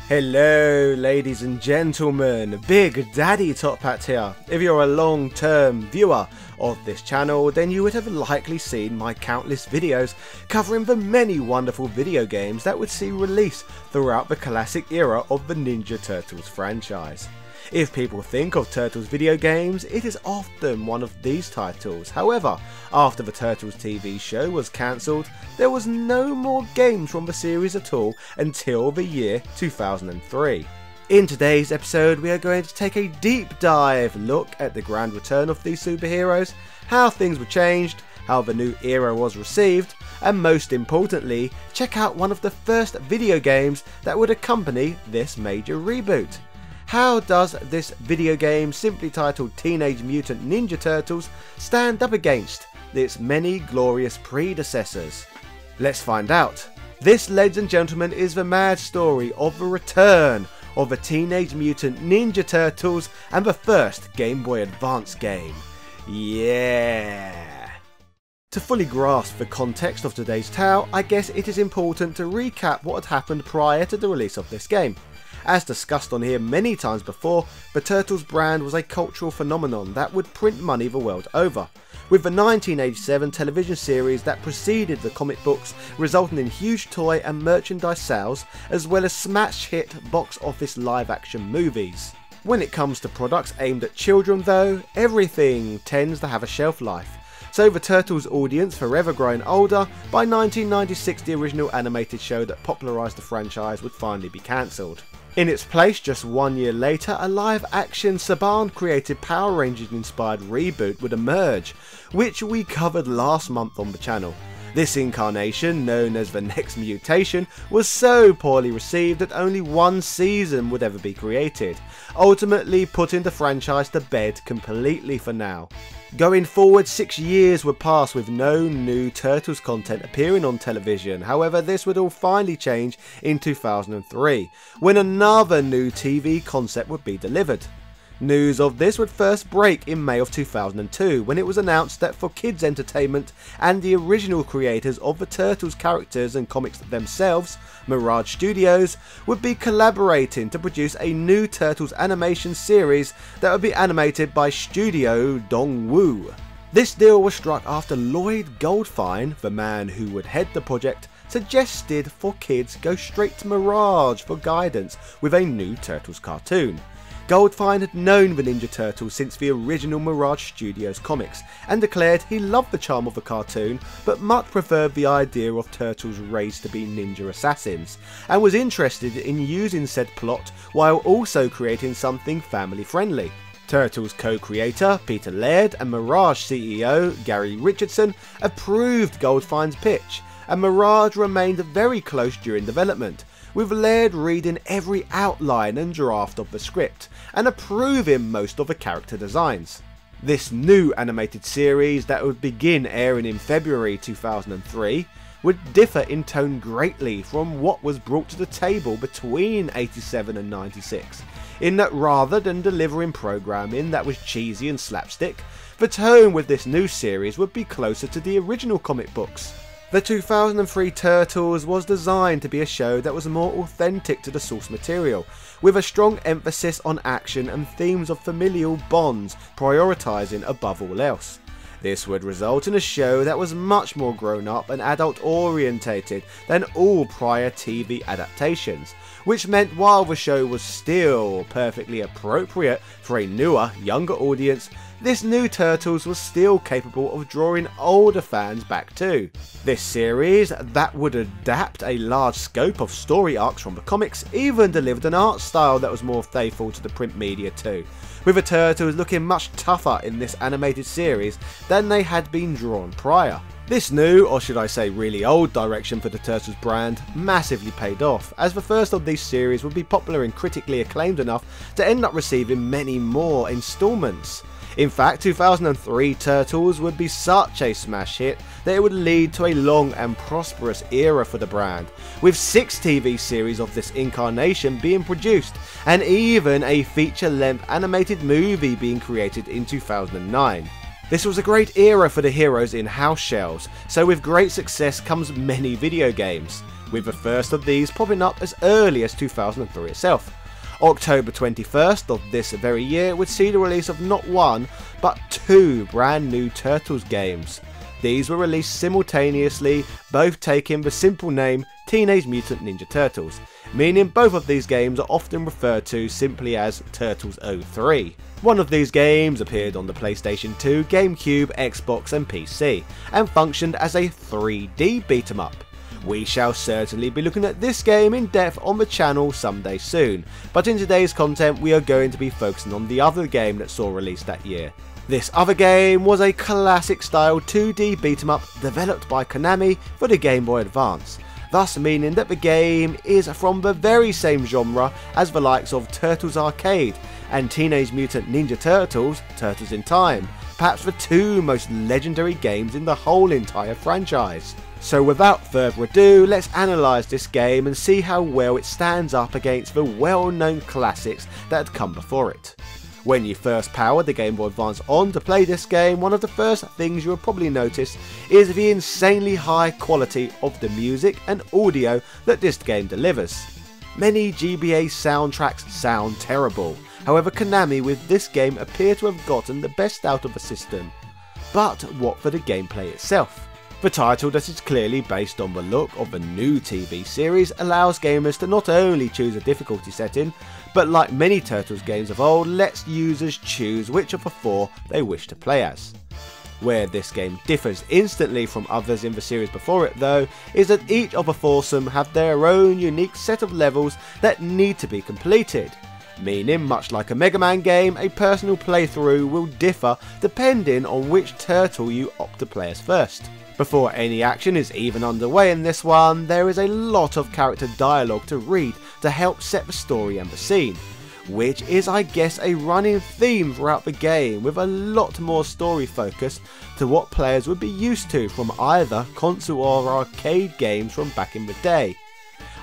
Hello ladies and gentlemen, Big Daddy Top Hat here. If you're a long-term viewer of this channel, then you would have likely seen my countless videos covering the many wonderful video games that would see release throughout the classic era of the Ninja Turtles franchise. If people think of Turtles video games, it is often one of these titles. However, after the Turtles TV show was cancelled, there was no more games from the series at all until the year 2003. In today's episode, we are going to take a deep dive look at the grand return of these superheroes, how things were changed, how the new era was received, and most importantly, check out one of the first video games that would accompany this major reboot. How does this video game, simply titled Teenage Mutant Ninja Turtles, stand up against its many glorious predecessors? Let's find out. This, ladies and gentlemen, is the mad story of the return of the Teenage Mutant Ninja Turtles and the first Game Boy Advance game. Yeah! To fully grasp the context of today's tale, I guess it is important to recap what had happened prior to the release of this game. As discussed on here many times before, the Turtles brand was a cultural phenomenon that would print money the world over, with the 1987 television series that preceded the comic books resulting in huge toy and merchandise sales, as well as smash hit box office live action movies. When it comes to products aimed at children though, everything tends to have a shelf life. So the Turtles audience forever growing older, by 1996 the original animated show that popularised the franchise would finally be cancelled. In its place, just 1 year later, a live-action Saban-created Power Rangers-inspired reboot would emerge, which we covered last month on the channel. This incarnation, known as the Next Mutation, was so poorly received that only one season would ever be created, ultimately putting the franchise to bed completely for now. Going forward, 6 years would pass with no new Turtles content appearing on television. However, this would all finally change in 2003, when another new TV concept would be delivered. News of this would first break in May of 2002, when it was announced that for kids entertainment and the original creators of the Turtles characters and comics themselves, Mirage Studios, would be collaborating to produce a new Turtles animation series that would be animated by Studio Dongwoo. This deal was struck after Lloyd Goldfine, the man who would head the project, suggested for kids go straight to Mirage for guidance with a new Turtles cartoon. Goldfine had known the Ninja Turtles since the original Mirage Studios comics, and declared he loved the charm of the cartoon, but much preferred the idea of Turtles raised to be ninja assassins, and was interested in using said plot while also creating something family friendly. Turtles co-creator Peter Laird and Mirage CEO Gary Richardson approved Goldfine's pitch, and Mirage remained very close during development, with Laird reading every outline and draft of the script, and approving most of the character designs. This new animated series that would begin airing in February 2003 would differ in tone greatly from what was brought to the table between 87 and 96, in that rather than delivering programming that was cheesy and slapstick, the tone with this new series would be closer to the original comic books. The 2003 Turtles was designed to be a show that was more authentic to the source material, with a strong emphasis on action and themes of familial bonds prioritising above all else. This would result in a show that was much more grown up and adult orientated than all prior TV adaptations, which meant while the show was still perfectly appropriate for a newer, younger audience, this new Turtles was still capable of drawing older fans back too. This series, that would adapt a large scope of story arcs from the comics, even delivered an art style that was more faithful to the print media too, with the Turtles looking much tougher in this animated series than they had been drawn prior. This new, or should I say really old, direction for the Turtles brand massively paid off, as the first of these series would be popular and critically acclaimed enough to end up receiving many more installments. In fact, 2003 Turtles would be such a smash hit that it would lead to a long and prosperous era for the brand, with 6 TV series of this incarnation being produced, and even a feature-length animated movie being created in 2009. This was a great era for the heroes in house shells, so with great success comes many video games. with the first of these popping up as early as 2003 itself. October 21st of this very year would see the release of not one, but two brand new Turtles games. These were released simultaneously, both taking the simple name Teenage Mutant Ninja Turtles, meaning both of these games are often referred to simply as Turtles 03. One of these games appeared on the PlayStation 2, GameCube, Xbox and PC, and functioned as a 3D beat 'em up. We shall certainly be looking at this game in depth on the channel someday soon, but in today's content we are going to be focusing on the other game that saw release that year. This other game was a classic style 2D beat 'em up developed by Konami for the Game Boy Advance, thus meaning that the game is from the very same genre as the likes of Turtles Arcade and Teenage Mutant Ninja Turtles: Turtles in Time, perhaps the two most legendary games in the whole entire franchise. So without further ado, let's analyse this game and see how well it stands up against the well-known classics that had come before it. When you first power the Game Boy Advance on to play this game, one of the first things you will probably notice is the insanely high quality of the music and audio that this game delivers. Many GBA soundtracks sound terrible, however Konami with this game appear to have gotten the best out of the system. But what for the gameplay itself? The title that is clearly based on the look of the new TV series allows gamers to not only choose a difficulty setting, but like many Turtles games of old, lets users choose which of the four they wish to play as. Where this game differs instantly from others in the series before it though, is that each of the foursome have their own unique set of levels that need to be completed. Meaning, much like a Mega Man game, a personal playthrough will differ depending on which turtle you opt to play as first. Before any action is even underway in this one, there is a lot of character dialogue to read to help set the story and the scene, which is I guess a running theme throughout the game, with a lot more story focus to what players would be used to from either console or arcade games from back in the day.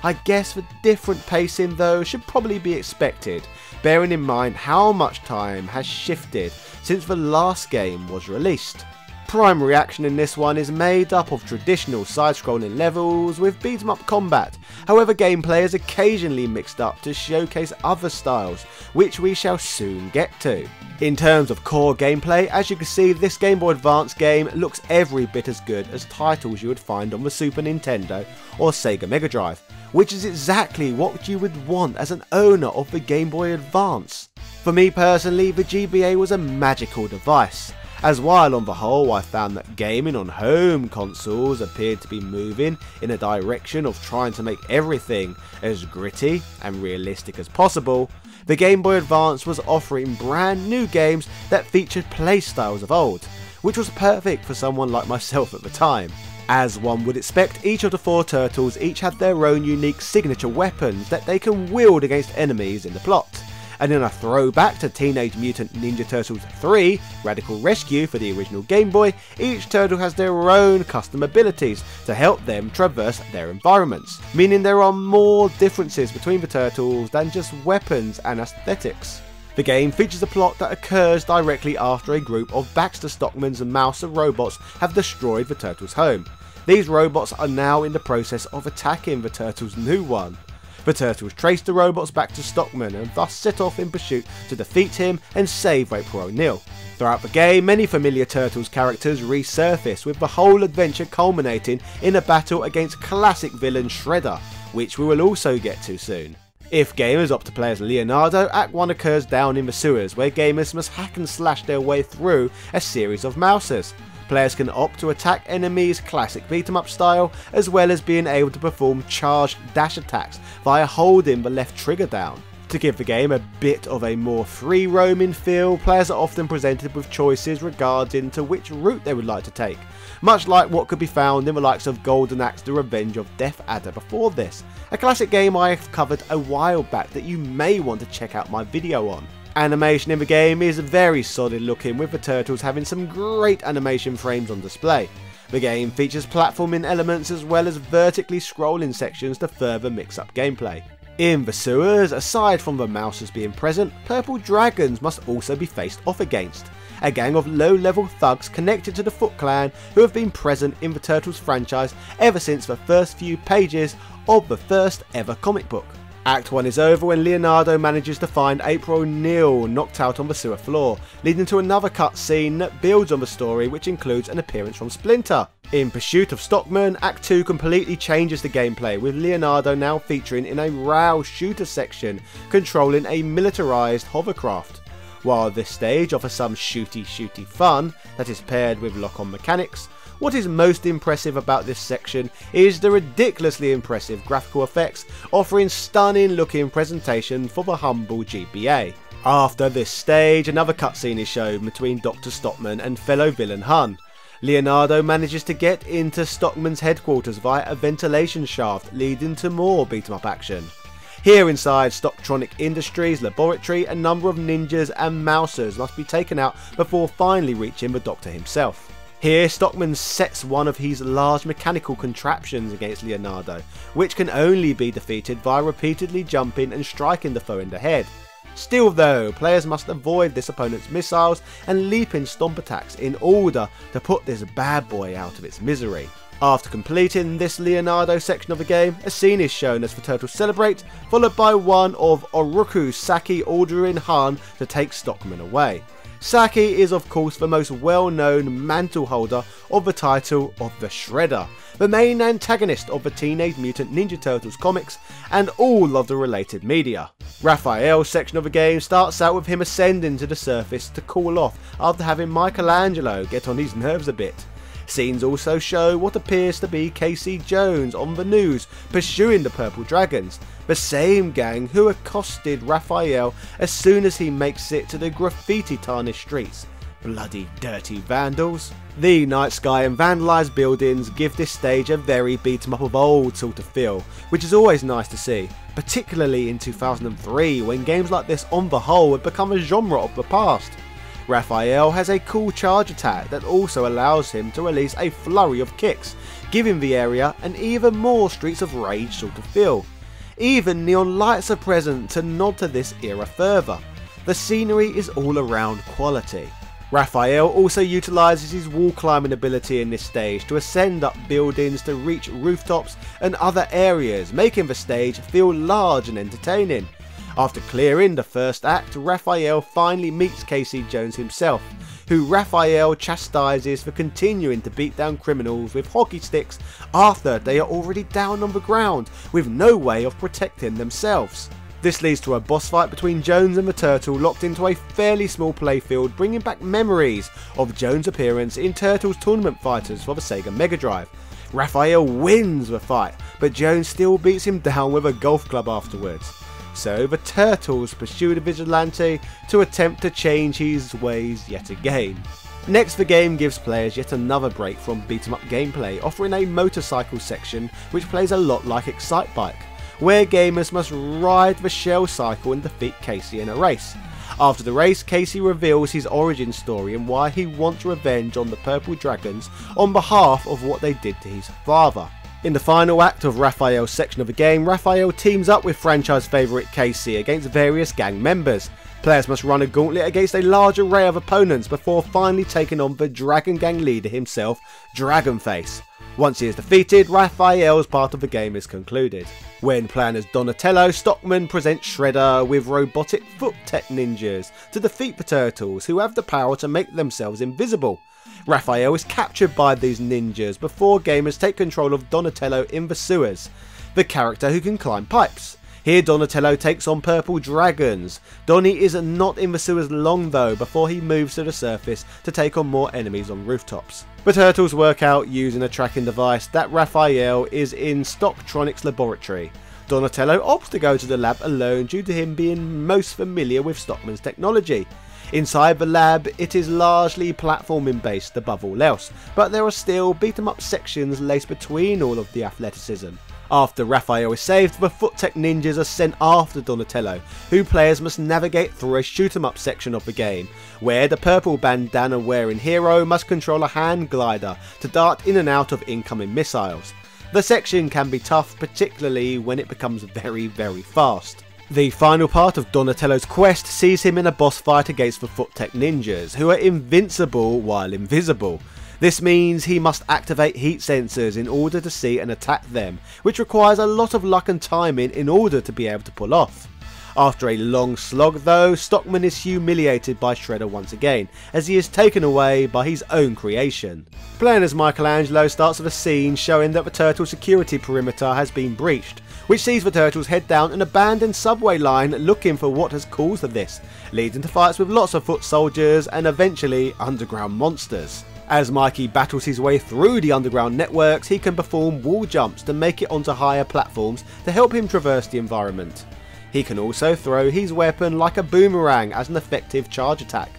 I guess the different pacing though should probably be expected, bearing in mind how much time has shifted since the last game was released. Primary action in this one is made up of traditional side-scrolling levels with beat-em-up combat, however gameplay is occasionally mixed up to showcase other styles, which we shall soon get to. In terms of core gameplay, as you can see this Game Boy Advance game looks every bit as good as titles you would find on the Super Nintendo or Sega Mega Drive, which is exactly what you would want as an owner of the Game Boy Advance. For me personally, the GBA was a magical device, as while on the whole I found that gaming on home consoles appeared to be moving in a direction of trying to make everything as gritty and realistic as possible, the Game Boy Advance was offering brand new games that featured playstyles of old, which was perfect for someone like myself at the time. As one would expect, each of the four turtles each had their own unique signature weapons that they can wield against enemies in the plot. And in a throwback to Teenage Mutant Ninja Turtles 3, Radical Rescue for the original Game Boy, each turtle has their own custom abilities to help them traverse their environments, meaning there are more differences between the turtles than just weapons and aesthetics. The game features a plot that occurs directly after a group of Baxter Stockman's Mouser robots have destroyed the turtles' home. These robots are now in the process of attacking the turtles' new one. The turtles trace the robots back to Stockman and thus set off in pursuit to defeat him and save April O'Neil. Throughout the game, many familiar Turtles characters resurface, with the whole adventure culminating in a battle against classic villain Shredder, which we will also get to soon. If gamers opt to play as Leonardo, Act 1 occurs down in the sewers, where gamers must hack and slash their way through a series of Mousers. Players can opt to attack enemies classic beat-em-up style, as well as being able to perform charged dash attacks via holding the left trigger down. To give the game a bit of a more free roaming feel, players are often presented with choices regarding to which route they would like to take, much like what could be found in the likes of Golden Axe: The Revenge of Death Adder before this, a classic game I have covered a while back that you may want to check out my video on. Animation in the game is very solid looking, with the turtles having some great animation frames on display. The game features platforming elements as well as vertically scrolling sections to further mix up gameplay. In the sewers, aside from the Mousers being present, purple dragons must also be faced off against. a gang of low-level thugs connected to the Foot Clan who have been present in the Turtles franchise ever since the first few pages of the first ever comic book. Act 1 is over when Leonardo manages to find April O'Neil knocked out on the sewer floor, leading to another cutscene that builds on the story, which includes an appearance from Splinter. In pursuit of Stockman, Act 2 completely changes the gameplay, with Leonardo now featuring in a rail shooter section, controlling a militarised hovercraft. While this stage offers some shooty fun that is paired with lock-on mechanics, what is most impressive about this section is the ridiculously impressive graphical effects, offering stunning looking presentation for the humble GBA. After this stage, another cutscene is shown between Dr. Stockman and fellow villain Hun. Leonardo manages to get into Stockman's headquarters via a ventilation shaft, leading to more beat-em-up action. Here inside Stocktronic Industries laboratory, a number of ninjas and mousers must be taken out before finally reaching the Doctor himself. Here, Stockman sets one of his large mechanical contraptions against Leonardo, which can only be defeated by repeatedly jumping and striking the foe in the head. Still though, players must avoid this opponent's missiles and leaping stomp attacks in order to put this bad boy out of its misery. After completing this Leonardo section of the game, a scene is shown as the Turtles celebrate, followed by one of Oroku Saki ordering Han to take Stockman away. Saki is of course the most well-known mantle holder of the title of the Shredder, the main antagonist of the Teenage Mutant Ninja Turtles comics and all of the related media. Raphael's section of the game starts out with him ascending to the surface to cool off after having Michelangelo get on his nerves a bit. Scenes also show what appears to be Casey Jones on the news pursuing the Purple Dragons, the same gang who accosted Raphael as soon as he makes it to the graffiti tarnished streets. Bloody dirty vandals. The night sky and vandalised buildings give this stage a very beat 'em up of old sort of feel, which is always nice to see, particularly in 2003 when games like this on the whole had become a genre of the past. Raphael has a cool charge attack that also allows him to release a flurry of kicks, giving the area an even more Streets of Rage sort of feel. Even neon lights are present to nod to this era further. The scenery is all around quality. Raphael also utilises his wall climbing ability in this stage to ascend up buildings to reach rooftops and other areas, making the stage feel large and entertaining. After clearing the first act, Raphael finally meets Casey Jones himself, who Raphael chastises for continuing to beat down criminals with hockey sticks after they are already down on the ground with no way of protecting themselves. This leads to a boss fight between Jones and the Turtle locked into a fairly small playfield, bringing back memories of Jones' appearance in Turtles Tournament Fighters for the Sega Mega Drive. Raphael wins the fight, but Jones still beats him down with a golf club afterwards. So the Turtles pursue the Vigilante to attempt to change his ways yet again. Next, the game gives players yet another break from beat-em-up gameplay, offering a motorcycle section which plays a lot like Excitebike, where gamers must ride the shell cycle and defeat Casey in a race. After the race, Casey reveals his origin story and why he wants revenge on the Purple Dragons on behalf of what they did to his father. In the final act of Raphael's section of the game, Raphael teams up with franchise favourite Casey against various gang members. Players must run a gauntlet against a large array of opponents before finally taking on the Dragon Gang leader himself, Dragonface. Once he is defeated, Raphael's part of the game is concluded. When playing as Donatello, Stockman presents Shredder with robotic foot tech ninjas to defeat the Turtles, who have the power to make themselves invisible. Raphael is captured by these ninjas before gamers take control of Donatello in the sewers, the character who can climb pipes. Here Donatello takes on Purple Dragons. Donnie is not in the sewers long though before he moves to the surface to take on more enemies on rooftops. The Turtles work out using a tracking device that Raphael is in Stocktronic's laboratory. Donatello opts to go to the lab alone due to him being most familiar with Stockman's technology. Inside the lab, it is largely platforming based above all else, but there are still beat 'em up sections laced between all of the athleticism. After Raphael is saved, the Foot Tech Ninjas are sent after Donatello, who players must navigate through a shoot 'em up section of the game, where the purple bandana wearing hero must control a hand glider to dart in and out of incoming missiles. The section can be tough, particularly when it becomes very fast. The final part of Donatello's quest sees him in a boss fight against the Foot-Tech ninjas, who are invincible while invisible. This means he must activate heat sensors in order to see and attack them, which requires a lot of luck and timing in order to be able to pull off. After a long slog though, Stockman is humiliated by Shredder once again, as he is taken away by his own creation. Playing as Michelangelo starts with a scene showing that the turtle security perimeter has been breached, which sees the turtles head down an abandoned subway line looking for what has caused this, leading to fights with lots of foot soldiers and eventually underground monsters. As Mikey battles his way through the underground networks, he can perform wall jumps to make it onto higher platforms to help him traverse the environment. He can also throw his weapon like a boomerang as an effective charge attack.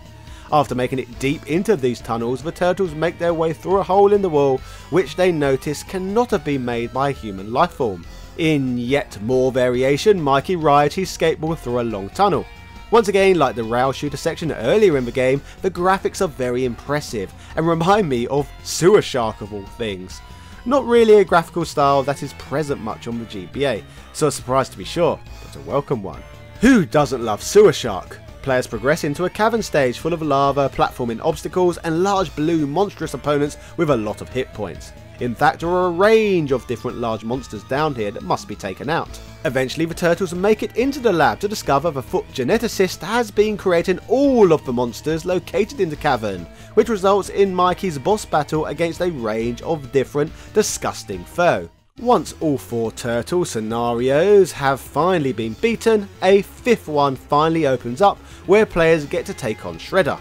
After making it deep into these tunnels, the turtles make their way through a hole in the wall, which they notice cannot have been made by a human lifeform. In yet more variation, Mikey rides his skateboard through a long tunnel. Once again, like the rail shooter section earlier in the game, the graphics are very impressive and remind me of Sewer Shark of all things. Not really a graphical style that is present much on the GBA, so a surprise to be sure, but a welcome one. Who doesn't love Sewer Shark? Players progress into a cavern stage full of lava, platforming obstacles and large blue monstrous opponents with a lot of hit points. In fact, there are a range of different large monsters down here that must be taken out. Eventually the turtles make it into the lab to discover the Foot geneticist has been creating all of the monsters located in the cavern, which results in Mikey's boss battle against a range of different disgusting foe. Once all 4 turtle scenarios have finally been beaten, a 5th one finally opens up where players get to take on Shredder.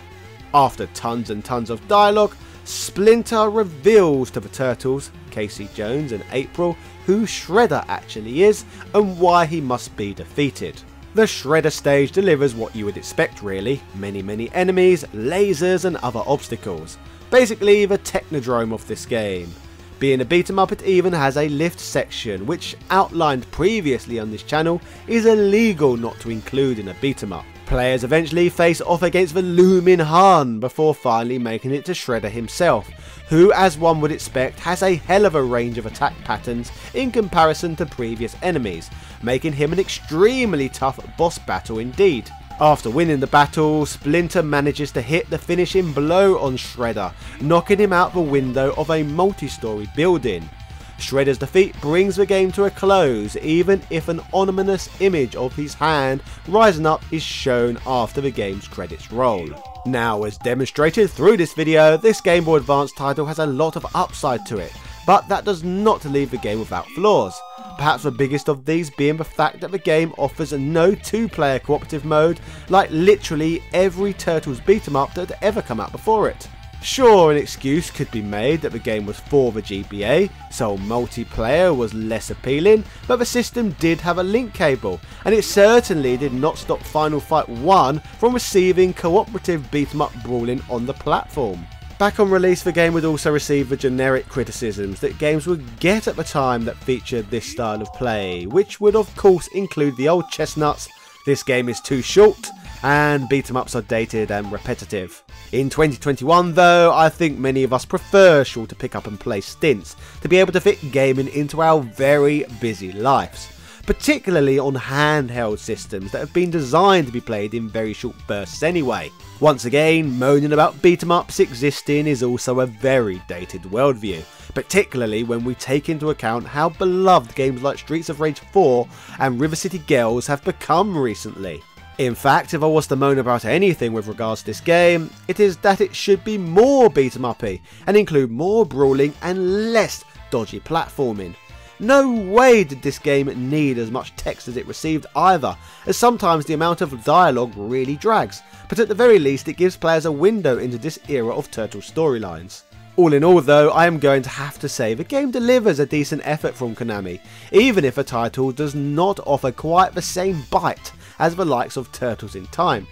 After tons and tons of dialogue, Splinter reveals to the turtles, Casey Jones and April, who Shredder actually is and why he must be defeated. The Shredder stage delivers what you would expect really, many enemies, lasers and other obstacles. Basically the Technodrome of this game. Being a beat 'em up, it even has a lift section, which outlined previously on this channel is illegal not to include in a beat 'em up. Players eventually face off against the looming Han before finally making it to Shredder himself, who as one would expect has a hell of a range of attack patterns in comparison to previous enemies, making him an extremely tough boss battle indeed. After winning the battle, Splinter manages to hit the finishing blow on Shredder, knocking him out the window of a multi-story building. Shredder's defeat brings the game to a close, even if an ominous image of his hand rising up is shown after the game's credits roll. Now, as demonstrated through this video, this Game Boy Advance title has a lot of upside to it, but that does not leave the game without flaws. Perhaps the biggest of these being the fact that the game offers no 2-player cooperative mode like literally every Turtles beat 'em up that had ever come out before it. Sure, an excuse could be made that the game was for the GBA, so multiplayer was less appealing, but the system did have a link cable, and it certainly did not stop Final Fight 1 from receiving cooperative beat 'em up brawling on the platform. Back on release, the game would also receive the generic criticisms that games would get at the time that featured this style of play, which would of course include the old chestnuts, this game is too short, and beat 'em ups are dated and repetitive. In 2021 though, I think many of us prefer shorter pick up and play stints to be able to fit gaming into our very busy lives, particularly on handheld systems that have been designed to be played in very short bursts anyway. Once again, moaning about beat 'em ups existing is also a very dated worldview, particularly when we take into account how beloved games like Streets of Rage 4 and River City Girls have become recently. In fact, if I was to moan about anything with regards to this game, it is that it should be more beat 'em uppy and include more brawling and less dodgy platforming. No way did this game need as much text as it received either, as sometimes the amount of dialogue really drags, but at the very least it gives players a window into this era of Turtle storylines. All in all though, I am going to have to say the game delivers a decent effort from Konami, even if a title does not offer quite the same bite as the likes of Turtles in Time.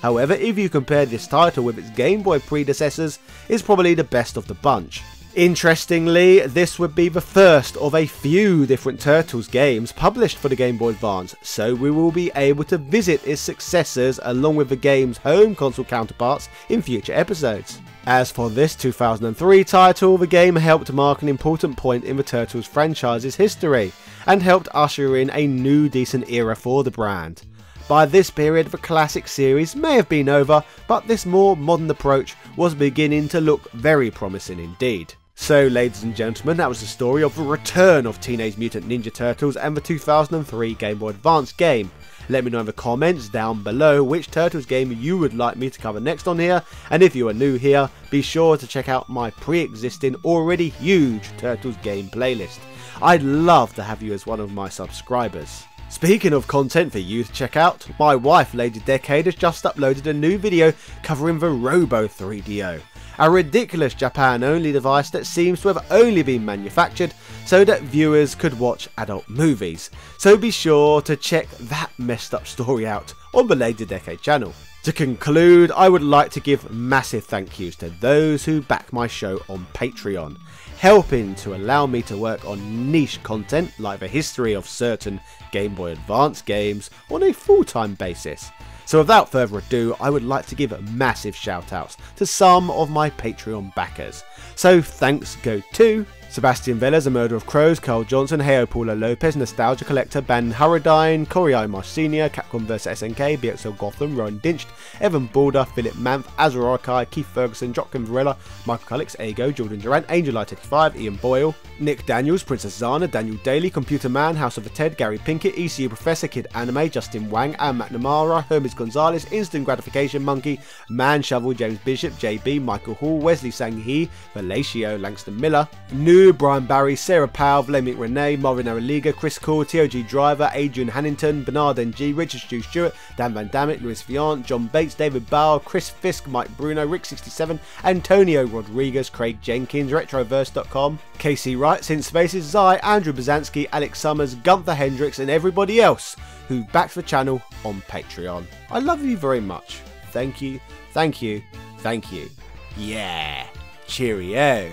However, if you compare this title with its Game Boy predecessors, it's probably the best of the bunch. Interestingly, this would be the first of a few different Turtles games published for the Game Boy Advance, so we will be able to visit its successors along with the game's home console counterparts in future episodes. As for this 2003 title, the game helped mark an important point in the Turtles franchise's history, and helped usher in a new decent era for the brand. By this period, the classic series may have been over, but this more modern approach was beginning to look very promising indeed. So ladies and gentlemen, that was the story of the return of Teenage Mutant Ninja Turtles and the 2003 Game Boy Advance game. Let me know in the comments down below which Turtles game you would like me to cover next on here, and if you are new here, be sure to check out my pre-existing already huge Turtles game playlist. I'd love to have you as one of my subscribers. Speaking of content for you to check out, my wife Lady Decade has just uploaded a new video covering the Robo 3DO, a ridiculous Japan only device that seems to have only been manufactured so that viewers could watch adult movies, so be sure to check that messed up story out on the Lady Decade channel. To conclude, I would like to give massive thank yous to those who back my show on Patreon, helping to allow me to work on niche content like the history of certain Game Boy Advance games on a full-time basis. So without further ado, I would like to give massive shout outs to some of my Patreon backers. So thanks go to Sebastian Velez, A Murder of Crows, Carl Johnson, Heyo Paulo Lopez, Nostalgia Collector, Ben Hurridine, Corey Imar Sr., Capcom vs SNK, BXL Gotham, Rowan Dinched, Evan Balder, Philip Manth, Azra Arkai, Keith Ferguson, Jotkin Varela, Michael Cullix, Ego, Jordan Durant, Angel Light 85, Ian Boyle, Nick Daniels, Princess Zana, Daniel Daly, Computer Man, House of the Ted, Gary Pinkett, ECU Professor, Kid Anime, Justin Wang, Anne McNamara, Hermes Gonzalez, Instant Gratification Monkey, Man Shovel, James Bishop, JB, Michael Hall, Wesley Sanghi, Velatio, Langston Miller, New, Brian Barry, Sarah Powell, Vladimir Renee, Marvin Araliga, Chris Cool, TOG Driver, Adrian Hannington, Bernard NG, Richard Stu Stewart, Dan Van Damme, Louis Viant, John Bates, David Bauer, Chris Fisk, Mike Bruno, Rick67, Antonio Rodriguez, Craig Jenkins, Retroverse.com, Casey Wright, Since Faces, Zai, Andrew Bazansky, Alex Summers, Gunther Hendricks, and everybody else who backed the channel on Patreon. I love you very much. Thank you, thank you, thank you. Yeah, cheerio.